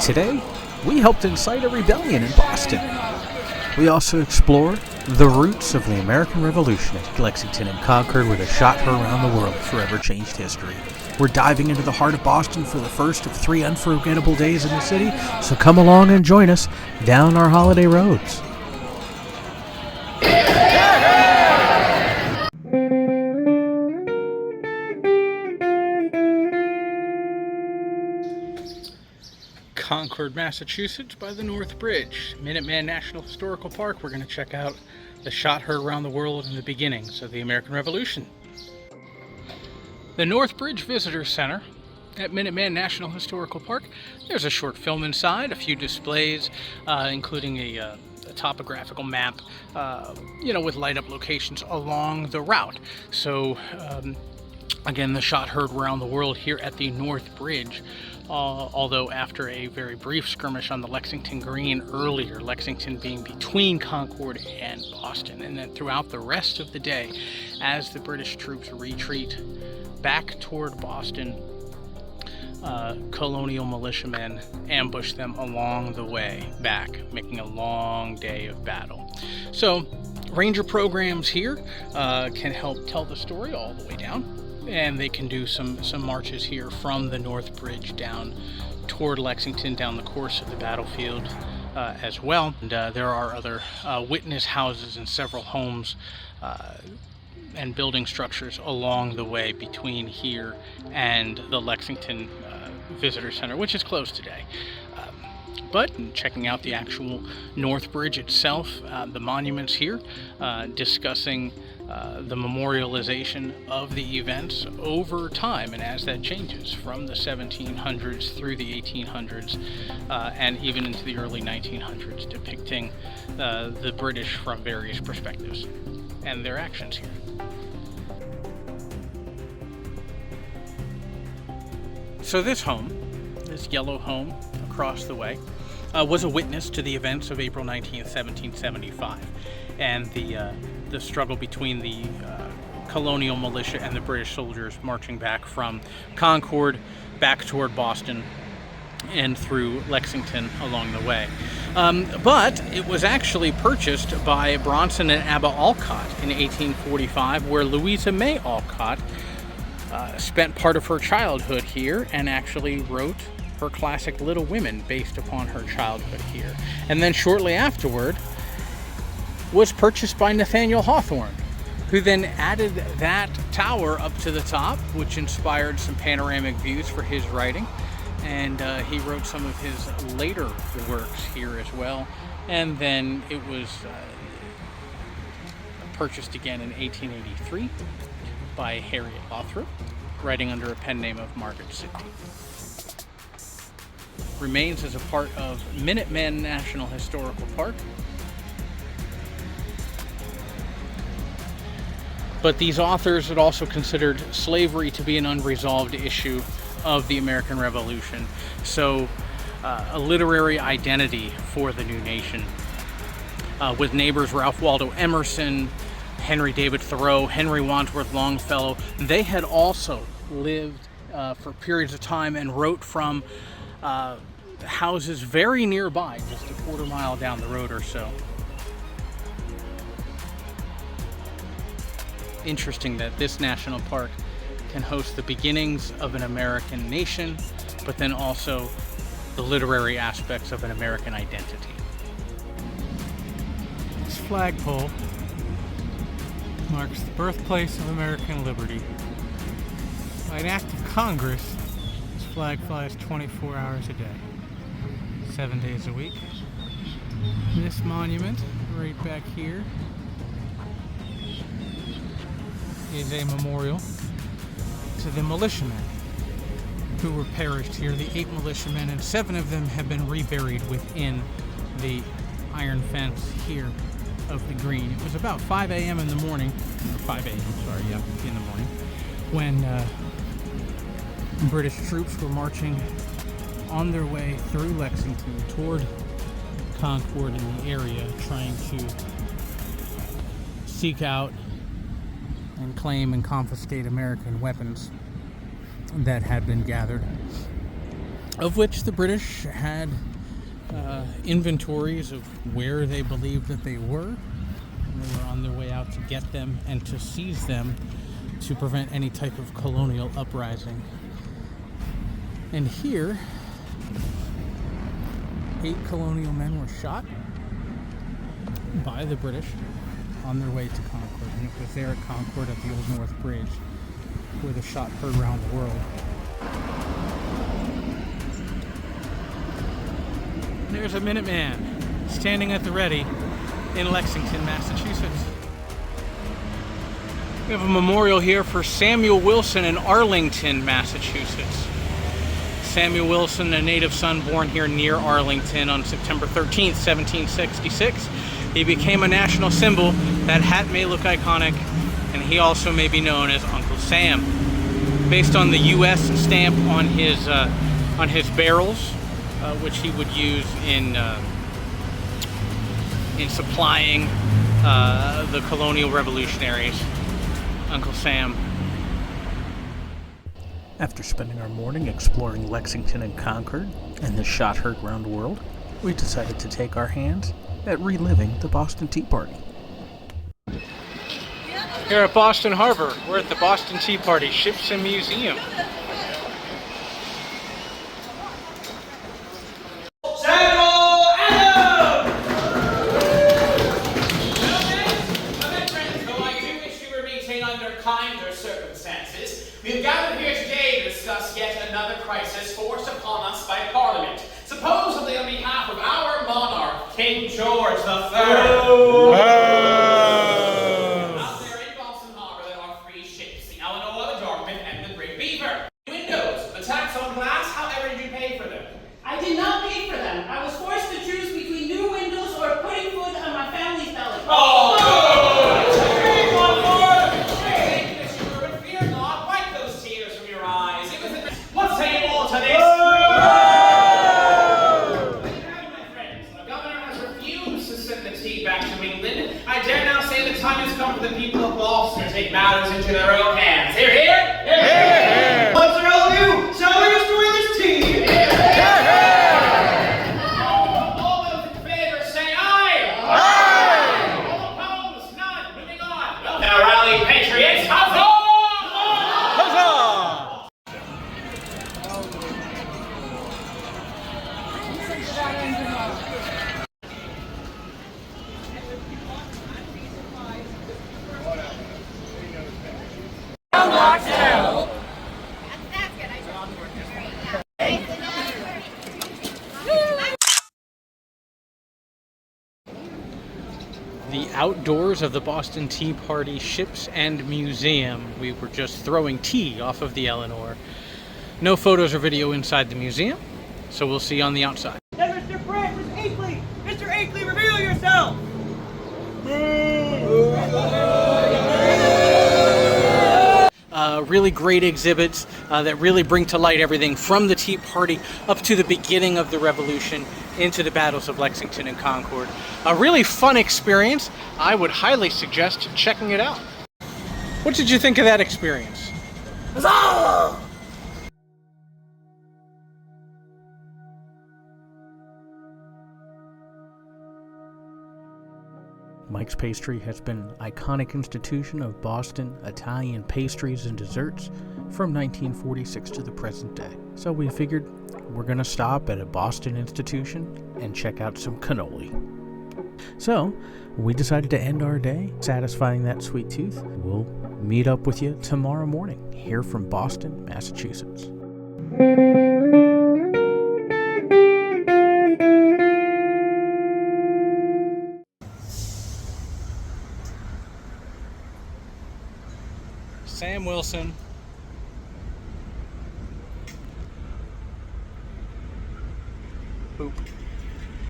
Today, we helped incite a rebellion in Boston. We also explore the roots of the American Revolution at Lexington and Concord, where the shot heard around the world forever changed history. We're diving into the heart of Boston for the first of 3 unforgettable days in the city, so come along and join us down our holiday roads. Concord, Massachusetts by the North Bridge, Minuteman National Historical Park. We're going to check out the shot heard around the world and the beginnings of the American Revolution. The North Bridge Visitor Center at Minuteman National Historical Park. There's a short film inside, a few displays, including a topographical map, with light-up locations along the route. So, again, the shot heard around the world here at the North Bridge. Although after a very brief skirmish on the Lexington Green earlier, Lexington being between Concord and Boston, and then throughout the rest of the day, as the British troops retreat back toward Boston, colonial militiamen ambush them along the way back, making a long day of battle. So, ranger programs here can help tell the story all the way down. And they can do some marches here from the North Bridge down toward Lexington, down the course of the battlefield as well. And there are other witness houses and several homes and building structures along the way between here and the Lexington Visitor Center, which is closed today. But checking out the actual North Bridge itself, the monuments here, discussing the memorialization of the events over time and as that changes from the 1700s through the 1800s and even into the early 1900s, depicting the British from various perspectives and their actions here. So this home, this yellow home across the way, was a witness to the events of April 19th, 1775, and the struggle between the colonial militia and the British soldiers marching back from Concord back toward Boston and through Lexington along the way. But it was actually purchased by Bronson and Abba Alcott in 1845, where Louisa May Alcott spent part of her childhood here and actually wrote her classic Little Women based upon her childhood here. And then shortly afterward was purchased by Nathaniel Hawthorne, who then added that tower up to the top, which inspired some panoramic views for his writing. And he wrote some of his later works here as well. And then it was purchased again in 1883 by Harriet Lothrop, writing under a pen name of Margaret Sidney. Remains as a part of Minuteman National Historical Park. But these authors had also considered slavery to be an unresolved issue of the American Revolution. So a literary identity for the new nation. With neighbors Ralph Waldo Emerson, Henry David Thoreau, Henry Wadsworth Longfellow, they had also lived for periods of time and wrote from houses very nearby, just a quarter mile down the road or so. Interesting that this national park can host the beginnings of an American nation, but then also the literary aspects of an American identity. This flagpole marks the birthplace of American liberty. By an act of Congress, this flag flies 24 hours a day, 7 days a week. This monument, right back here, is a memorial to the militiamen who were perished here. The 8 militiamen, and 7 of them have been reburied within the iron fence here of the Green. It was about 5 a.m. in the morning, or 5 a.m., in the morning, when British troops were marching on their way through Lexington toward Concord in the area, trying to seek out and claim and confiscate American weapons that had been gathered of which the British had inventories of where they believed that they were, and they were on their way out to get them and to seize them to prevent any type of colonial uprising. And here, 8 colonial men were shot by the British on their way to Concord, and it was there at Concord at the Old North Bridge where the shot heard around the world. There's a Minuteman standing at the ready in Lexington, Massachusetts. We have a memorial here for Samuel Wilson in Arlington, Massachusetts. Samuel Wilson, a native son born here near Arlington on September 13th, 1766. He became a national symbol. That hat may look iconic, and he also may be known as Uncle Sam. Based on the U.S. stamp on his barrels, which he would use in supplying the colonial revolutionaries. Uncle Sam. After spending our morning exploring Lexington and Concord and the shot heard round the world, we decided to take our hands at reliving the Boston Tea Party. Here at Boston Harbor, we're at the Boston Tea Party Ships and Museum. We've gathered here today to discuss yet another crisis forced upon us by Parliament, supposedly on behalf of our monarch, King George III. Out there in Boston Harbor, there are 3 ships: the Eleanor, the Dartmouth, and the Great Beaver. Windows, the tax on glass. However, did you pay for them? I did not pay for them. I was forced to choose between new windows or putting food on my family's belly. Oh, no! Take matters into their own hands. Hear, hear? Hear, hear. What's there all do? Shall we destroy this tea? Hear, hear. All those in favor say aye. Aye. All opposed? None. Moving on. Well, now rally, patriots. Huzzah! Huzzah! The outdoors of the Boston Tea Party Ships and Museum. We were just throwing tea off of the Eleanor. No photos or video inside the museum, so we'll see you on the outside. Mr. Francis Akeley! Mr. Akeley, reveal yourself! Really great exhibits that really bring to light everything from the Tea Party up to the beginning of the Revolution into the battles of Lexington and Concord. A really fun experience. I would highly suggest checking it out. What did you think of that experience? Huzzah! Mike's Pastry has been an iconic institution of Boston Italian pastries and desserts from 1946 to the present day. So we figured we're going to stop at a Boston institution and check out some cannoli. So we decided to end our day satisfying that sweet tooth. We'll meet up with you tomorrow morning here from Boston, Massachusetts. Sam Wilson. Boop.